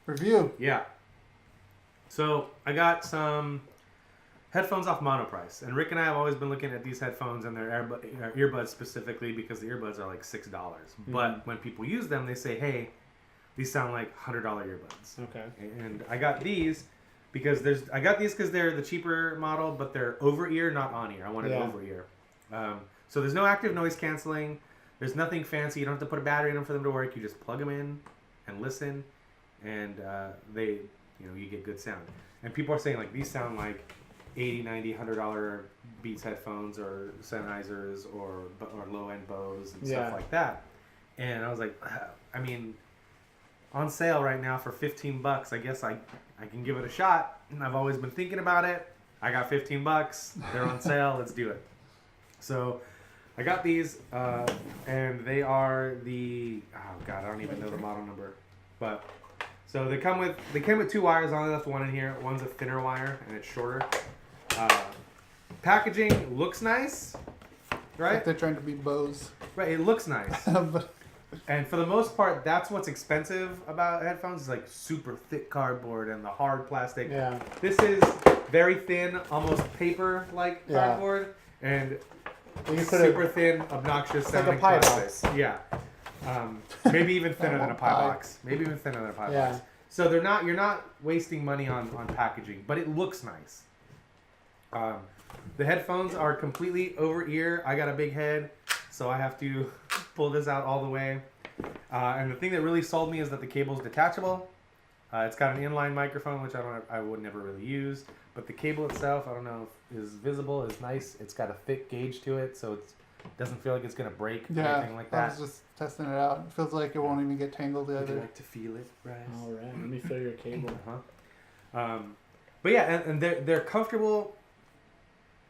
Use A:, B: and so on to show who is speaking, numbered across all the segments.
A: Review.
B: Yeah. So I got some headphones off Monoprice, and Rick and I have always been looking at these headphones and their earbuds specifically because the earbuds are like $6. Mm-hmm. But when people use them, they say, "Hey, these sound like $100 earbuds."
C: Okay.
B: And I got these because they're the cheaper model, but they're over ear, not on ear. I wanted over ear. So there's no active noise canceling. There's nothing fancy. You don't have to put a battery in them for them to work. You just plug them in and listen, and you get good sound. And people are saying like these sound like $80, $90, $100 Beats headphones or Sennheisers or low-end Bose and stuff like that. And I was like, I mean, on sale right now for $15, I guess I can give it a shot. And I've always been thinking about it. I got $15. They're on sale. Let's do it. So I got these, and they are I don't even know the model number. But so they came with 2 wires. I only left one in here. One's a thinner wire and it's shorter. Packaging looks nice, right?
A: Like they're trying to be Bose.
B: Right, it looks nice. And for the most part, that's what's expensive about headphones is like super thick cardboard and the hard plastic.
C: Yeah.
B: This is very thin, almost paper-like cardboard, and super thin, obnoxious sounding
C: like a pie
B: plastic.
C: box.
B: Yeah. Maybe even thinner than a pie box. Box. So you're not wasting money on packaging, but it looks nice. The headphones are completely over ear. I got a big head, so I have to pull this out all the way. And the thing that really sold me is that the cable's detachable. It's got an inline microphone, which I would never really use. But the cable itself, I don't know if is visible, is nice. It's got a thick gauge to it, so it doesn't feel like it's going to break or anything like that.
A: I was just testing it out. It feels like it won't even get tangled either.
B: Would you like to feel it, Bryce?
C: All right, let me feel your cable.
B: But yeah, and they're comfortable.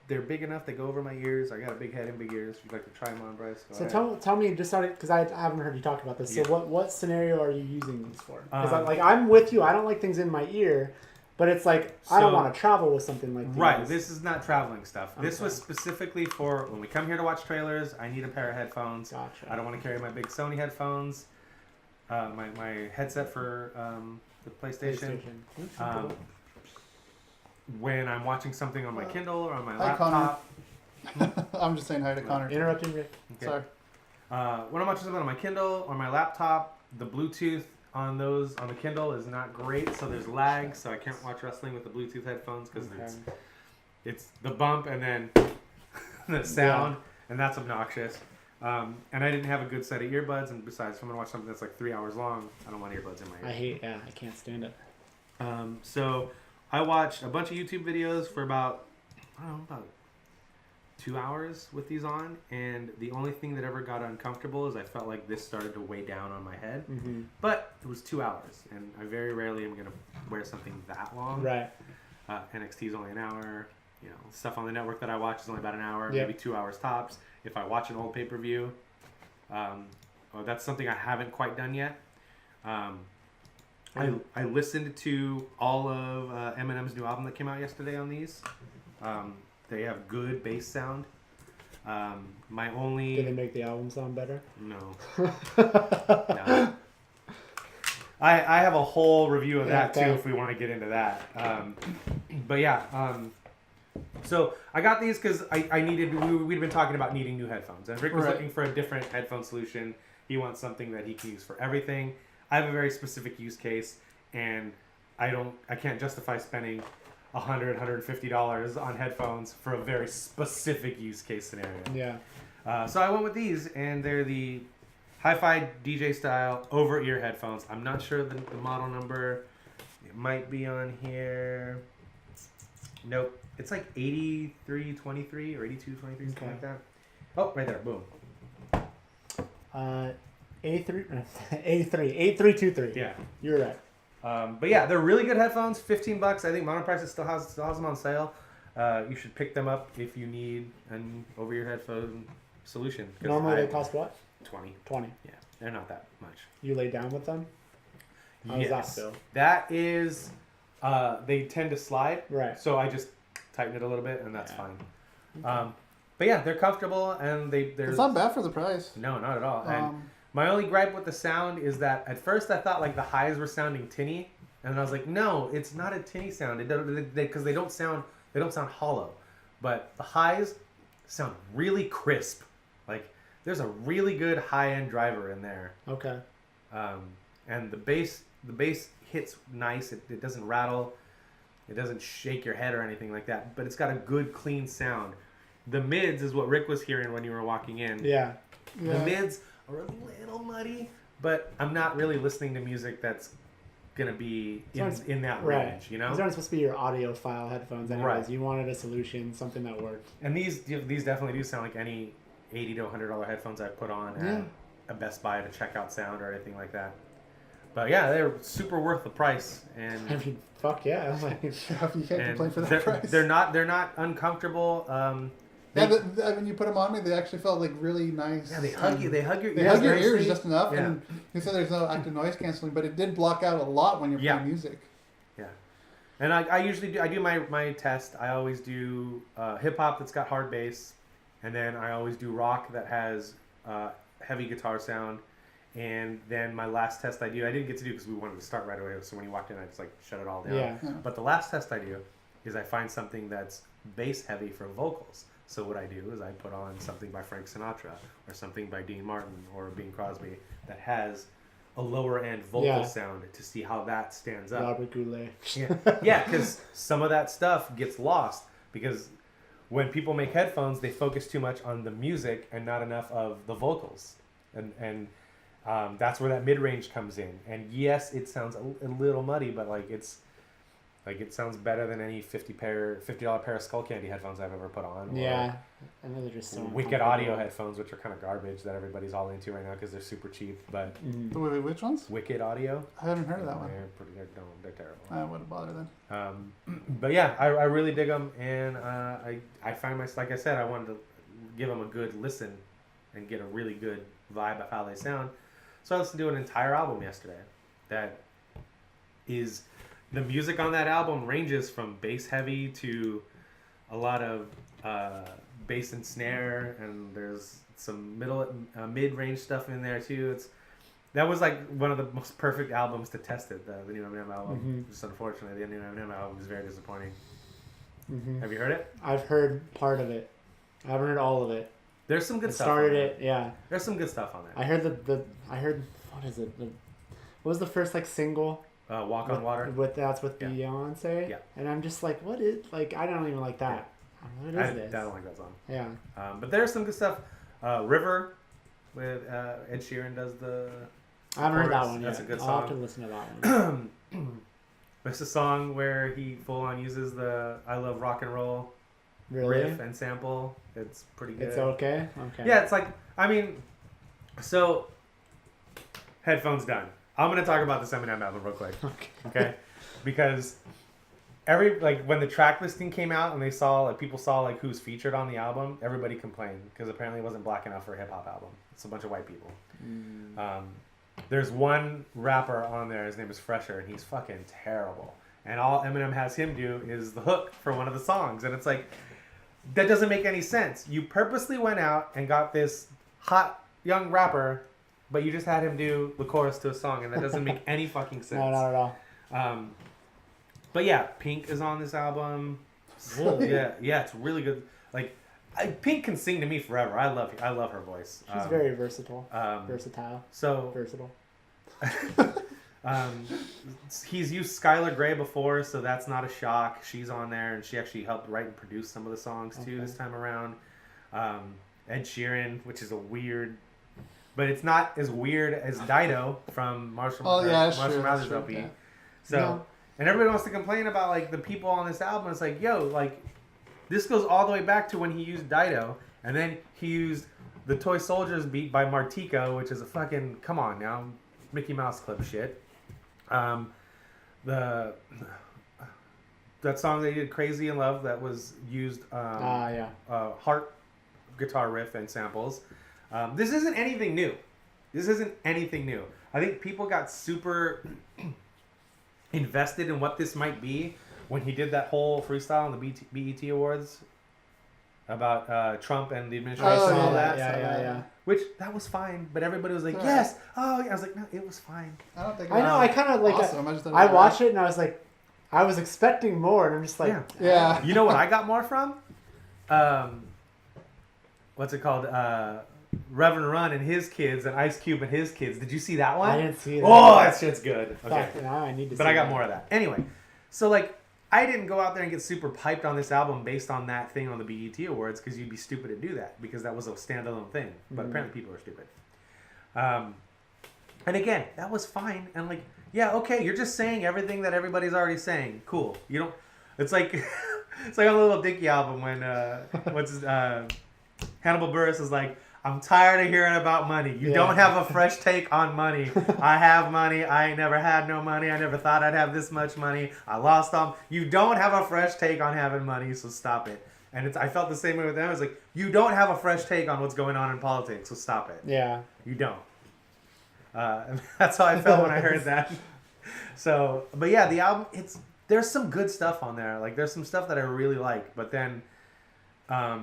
B: They're big enough. They go over my ears. I got a big head and big ears. If you'd like to try them on, Bryce.
C: So tell me, just because I haven't heard you talk about this. So what scenario are you using these for? Because I'm with you. I don't like things in my ear, but it's like I don't want to travel with something like this.
B: Right. This is not traveling stuff. Okay. This was specifically for when we come here to watch trailers. I need a pair of headphones.
C: Gotcha.
B: I don't want to carry my big Sony headphones. My headset for the PlayStation. When I'm watching something on my Kindle or on my laptop.
A: I'm just saying hi to Connor.
C: Interrupting Rick.
A: Okay. Sorry.
B: When I'm watching something on my Kindle or my laptop, the Bluetooth on the Kindle is not great, so there's lag, so I can't watch wrestling with the Bluetooth headphones because it's the bump and then the sound, and that's obnoxious. And I didn't have a good set of earbuds, and besides, if I'm going to watch something that's like 3 hours long, I don't want earbuds in my ear.
C: I can't stand it.
B: So I watched a bunch of YouTube videos for about 2 hours with these on, and the only thing that ever got uncomfortable is I felt like this started to weigh down on my head. Mm-hmm. But it was 2 hours, and I very rarely am going to wear something that long.
C: Right.
B: NXT is only an hour. You know, stuff on the network that I watch is only about an hour, maybe 2 hours tops. If I watch an old pay-per-view, that's something I haven't quite done yet. I listened to all of Eminem's new album that came out yesterday on these. They have good bass sound.
C: Did they make the album sound better?
B: No. No. I have a whole review of that too if we want to get into that. But yeah. So I got these because we'd been talking about needing new headphones, and Rick was looking for a different headphone solution. He wants something that he can use for everything. I have a very specific use case, and I can't justify spending $100, $150 on headphones for a very specific use case scenario.
C: Yeah.
B: So I went with these, and they're the hi-fi DJ style over-ear headphones. I'm not sure the model number. It might be on here. Nope. It's like 8323 or 8223, something like that. Oh, right there. Boom.
C: 8323.
B: Yeah.
C: You're right.
B: But yeah, they're really good headphones. $15. I think Monoprice still has them on sale. You should pick them up if you need an over-ear headphone solution.
C: Normally they cost what?
B: 20.
C: 20.
B: Yeah, they're not that much.
C: You lay down with them? How does that feel?
B: That is, they tend to slide.
C: Right.
B: So I just tighten it a little bit, and that's fine. Okay. But yeah, they're comfortable, and they're.
A: It's not bad for the price.
B: No, not at all. And My only gripe with the sound is that at first I thought like the highs were sounding tinny, and I was like, no, it's not a tinny sound. It don't, because they don't sound hollow, but the highs sound really crisp. Like there's a really good high end driver in there.
C: Okay.
B: And the bass hits nice. It doesn't rattle. It doesn't shake your head or anything like that. But it's got a good clean sound. The mids is what Rick was hearing when you were walking in.
C: Yeah.
B: The mids are a little muddy, but I'm not really listening to music that's gonna be in that range, you know.
C: These aren't supposed to be your audiophile headphones, anyways.
B: Right.
C: You wanted a solution, something that worked.
B: And these definitely do sound like any $80 to $100 headphones I've put on at a Best Buy to check out sound or anything like that. But yeah, they're super worth the price. And
C: I mean, fuck yeah! Like,
A: you can't complain for that price.
B: They're not uncomfortable.
A: When you put them on me, they actually felt like really nice.
B: Yeah, they hug you. They hug your ears.
A: They hug your ears just enough.
B: Yeah.
A: And you said there's no active noise canceling, but it did block out a lot when you're playing music.
B: Yeah, and I usually do my test. I always do hip hop that's got hard bass, and then I always do rock that has heavy guitar sound. And then my last test I didn't get to do because we wanted to start right away. So when you walked in, I just like shut it all down.
C: Yeah.
B: But the last test I do is I find something that's bass heavy for vocals. So what I do is I put on something by Frank Sinatra or something by Dean Martin or Bing Crosby that has a lower end vocal sound to see how that stands up.
C: Robert Goulet.
B: Yeah, because some of that stuff gets lost because when people make headphones, they focus too much on the music and not enough of the vocals. And that's where that mid-range comes in. And yes, it sounds a little muddy, but it sounds better than any $50 pair of Skull Candy headphones I've ever put on.
C: Yeah, I know they're just so
B: Wicked Audio headphones, which are kind of garbage that everybody's all into right now because they're super cheap. But
A: Wait, which ones?
B: Wicked Audio.
A: I haven't heard of that one.
B: They're terrible.
A: I wouldn't bother then.
B: But yeah, I really dig them, and I find like I said, I wanted to give them a good listen and get a really good vibe of how they sound. So I listened to an entire album yesterday. That is, the music on that album ranges from bass heavy to a lot of bass and snare, and there's some mid-range stuff in there too. That was like one of the most perfect albums to test it. The new Eminem album.
C: Mm-hmm.
B: Just unfortunately, the new Eminem album was very disappointing.
C: Mm-hmm.
B: Have you heard it?
C: I've heard part of it. I haven't heard all of it.
B: There's some good stuff.
C: Started it, yeah.
B: There's some good stuff on there.
C: I heard I heard what is it? What was the first like single?
B: Walk on Water.
C: That's with Beyonce.
B: Yeah.
C: And I'm just like, what is I don't even like that. What is this?
B: I don't like that song.
C: Yeah.
B: But there's some good stuff. River with Ed Sheeran does the.
C: I haven't heard that one yet.
B: That's a good song.
C: I'll have to listen to that one.
B: There's a song where he full on uses the "I Love Rock and Roll" riff and sample. It's pretty good.
C: It's okay. Okay.
B: Yeah, it's like so. Headphones done. I'm gonna talk about this Eminem album real quick. Okay. Because when the track listing came out and people saw who's featured on the album, everybody complained because apparently it wasn't black enough for a hip hop album. It's a bunch of white people. There's one rapper on there. His name is Fresher, and he's fucking terrible. And all Eminem has him do is the hook for one of the songs, and it's like that doesn't make any sense. You purposely went out and got this hot young rapper, but you just had him do the chorus to a song, and that doesn't make any fucking sense.
C: No, not at all.
B: But yeah, Pink is on this album.
C: Really?
B: Yeah, it's really good. Pink can sing to me forever. I love her voice.
C: She's very versatile. Versatile.
B: So
C: versatile.
B: He's used Skylar Grey before, so that's not a shock. She's on there, and she actually helped write and produce some of the songs too this time around. Ed Sheeran, which is a weird, but it's not as weird as Dido from Marshall Mathers LP.
A: Yeah.
B: So, and everybody wants to complain about the people on this album. It's like, yo, this goes all the way back to when he used Dido, and then he used the Toy Soldiers beat by Martico, which is a fucking, come on now, Mickey Mouse clip shit. That song they did, Crazy in Love, that was used heart guitar riff and samples. This isn't anything new. I think people got super invested in what this might be when he did that whole freestyle on the BET Awards about Trump and the administration
A: Oh,
B: and all
A: yeah,
B: that.
C: Yeah.
B: Which that was fine, but everybody was like,
A: It's
B: yes. Oh, I was like, no, it was fine.
A: I don't think.
C: I know. I kind of like.
A: Awesome. I just thought it
C: I
A: was
C: watched it and I was like, I was expecting more, and I'm just like,
A: Yeah.
B: You know what I got more from? What's it called? Reverend Run and his kids and Ice Cube and his kids. Did you see that one?
C: I didn't see that.
B: Oh, that shit's good. Okay.
C: Fuck, now I need to.
B: But
C: see
B: I got
C: that.
B: more of that. Anyway, so like, I didn't go out there and get super hyped on this album based on that thing on the BET Awards because you'd be stupid to do that because that was a standalone thing. But apparently people are stupid. And again, that was fine. And like, yeah, okay, you're just saying everything that everybody's already saying. Cool. You don't. It's like it's like on the Little Dicky album when Hannibal Buress is like, I'm tired of hearing about money. You don't have a fresh take on money. I have money. I ain't never had no money. I never thought I'd have this much money. I lost them. You don't have a fresh take on having money, so stop it. And I felt the same way with them. I was like, you don't have a fresh take on what's going on in politics, so stop it.
C: Yeah.
B: You don't. And that's how I felt when I heard that. So, but yeah, the album, there's some good stuff on there. Like, there's some stuff that I really like. But then a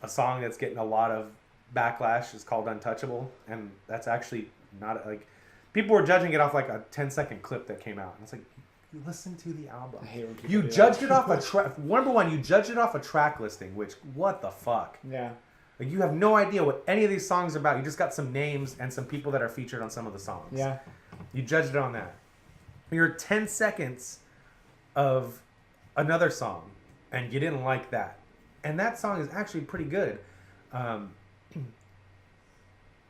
B: song that's getting a lot of backlash is called Untouchable. And that's actually not, like, people were judging it off, like, a 10-second clip that came out. And it's like, you listen to the album.
C: I hate when people
B: You
C: do that.
B: judged it off a track. Number one, you judged it off a track listing, which, what the fuck?
C: Yeah.
B: Like, you have no idea what any of these songs are about. You just got some names and some people that are featured on some of the songs.
C: Yeah.
B: You judged it on that. You're 10 seconds of another song, and you didn't like that. And that song is actually pretty good.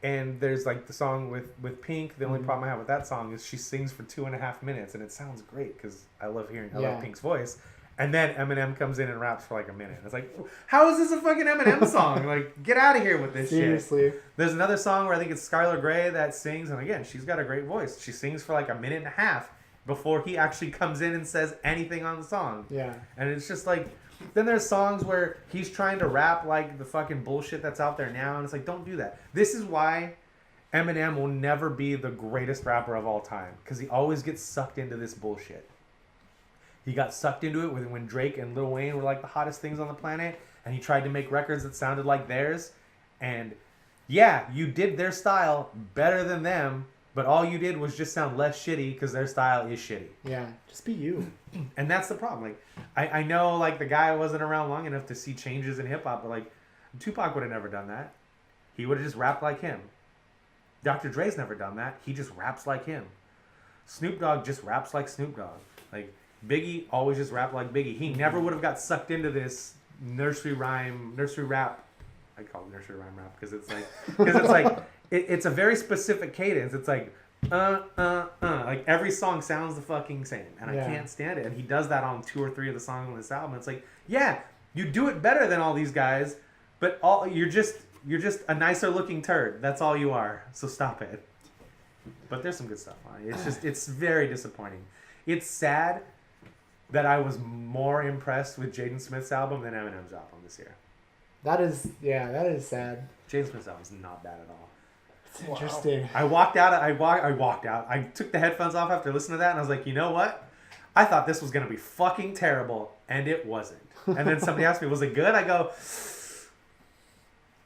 B: And there's like the song with Pink. The only problem I have with that song is she sings for 2.5 minutes, and it sounds great because I love Pink's voice. And then Eminem comes in and raps for like a minute. It's like, how is this a fucking Eminem song? Like, get out of here with this
C: Seriously.
B: shit. There's another song where I think it's Skylar Grey that sings, and again, she's got a great voice. She sings for like a minute and a half before he actually comes in and says anything on the song.
C: Yeah.
B: And it's just like, then there's songs where he's trying to rap like the fucking bullshit that's out there now, and it's like, don't do that. This is why Eminem will never be the greatest rapper of all time, because he always gets sucked into this bullshit. He got sucked into it when Drake and Lil Wayne were like the hottest things on the planet, and he tried to make records that sounded like theirs. And yeah, you did their style better than them, but all you did was just sound less shitty because their style is shitty.
C: Yeah. Just be you.
B: And that's the problem. Like, I know like the guy wasn't around long enough to see changes in hip hop, but like Tupac would have never done that. He would have just rapped like him. Dr. Dre's never done that. He just raps like him. Snoop Dogg just raps like Snoop Dogg. Like, Biggie always just rapped like Biggie. He never would have got sucked into this nursery rap. I call it nursery rhyme rap because it's like it's a very specific cadence. It's like like every song sounds the fucking same, and I can't stand it. And he does that on 2 or 3 of the songs on this album. It's like, yeah, you do it better than all these guys, but you're just a nicer looking turd. That's all you are. So stop it. But there's some good stuff on it. It's very disappointing. It's sad that I was more impressed with Jaden Smith's album than Eminem's album this year.
C: That is sad.
B: Jaden Smith's album is not bad at all.
C: It's interesting.
B: I walked out. I took the headphones off after listening to that, and I was like, you know what? I thought this was going to be fucking terrible, and it wasn't. And then somebody asked me, was it good? I go,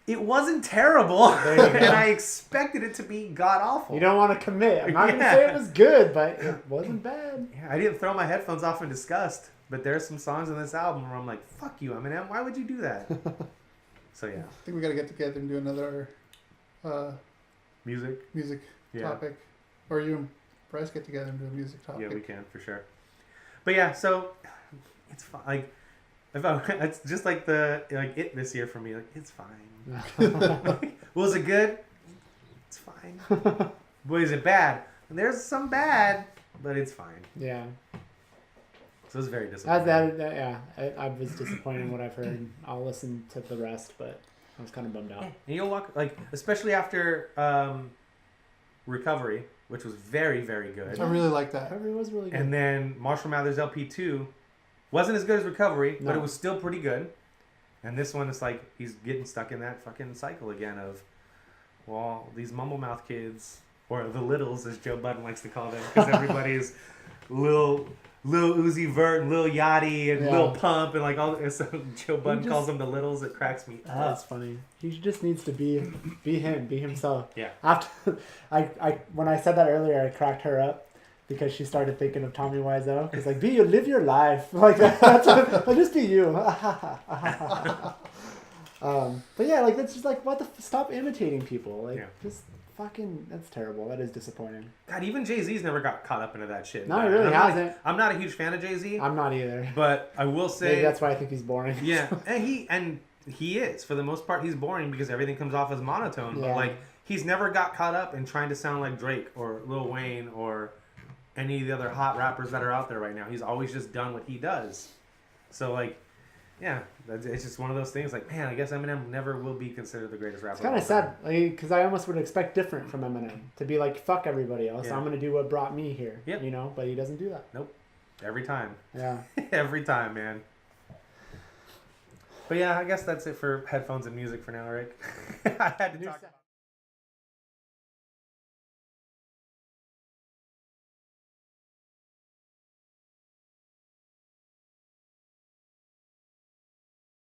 B: it wasn't terrible, and I expected it to be god-awful.
C: You don't want to commit. I'm not going to say it was good, but it wasn't bad.
B: Yeah, I didn't throw my headphones off in disgust, but there's some songs in this album where I'm like, fuck you, Eminem. Why would you do that? So, yeah.
A: I think we got to get together and do another
B: Music
A: topic. Or you and Bryce get together and do a music topic.
B: Yeah, we can, for sure. But yeah, so it's fine. Like, it's just like it this year for me. Like, it's fine. Was it good? It's fine. Boy, is it bad? There's some bad, but it's fine.
C: Yeah.
B: So it was very disappointing.
C: I was disappointed in what I've heard. I'll listen to the rest, but I was kind of bummed out.
B: And you'll walk, like, especially after Recovery, which was very, very good.
A: I really like that.
C: Recovery was really good.
B: And then Marshall Mathers LP2 wasn't as good as Recovery, but it was still pretty good. And this one is like, he's getting stuck in that fucking cycle again of, well, these mumble mouth kids, or the littles, as Joe Budden likes to call them, because everybody's little Lil Uzi Vert and Lil Yachty and
C: Yeah.
B: Lil Pump and like all. So Joe Budden
C: just-
B: calls them the Littles. It cracks me up.
C: That's funny. He just needs to be him, be himself.
B: Yeah.
C: After when I said that earlier, I cracked her up because she started thinking of Tommy Wiseau. It's like, live your life. Like that's like, just be you. But yeah, like that's just like stop imitating people. Like just fucking, that's terrible. That is disappointing.
B: God, even Jay-Z's never got caught up into that shit.
C: No, he really hasn't.
B: I'm not a huge fan of Jay-Z.
C: I'm not either.
B: But I will say
C: maybe that's why I think he's boring.
B: Yeah, and he is, for the most part, he's boring because everything comes off as monotone.
C: Yeah.
B: But like, he's never got caught up in trying to sound like Drake or Lil Wayne or any of the other hot rappers that are out there right now. He's always just done what he does. So like, yeah, it's just one of those things. Like, man, I guess Eminem never will be considered the greatest rapper.
C: It's kind of sad, because I almost would expect different from Eminem to be like, fuck everybody else.
B: Yeah.
C: I'm gonna do what brought me here.
B: Yep.
C: You know, but he doesn't do that.
B: Nope. Every time.
C: Yeah.
B: Every time, man. But yeah, I guess that's it for headphones and music for now, Rick. I had to talk about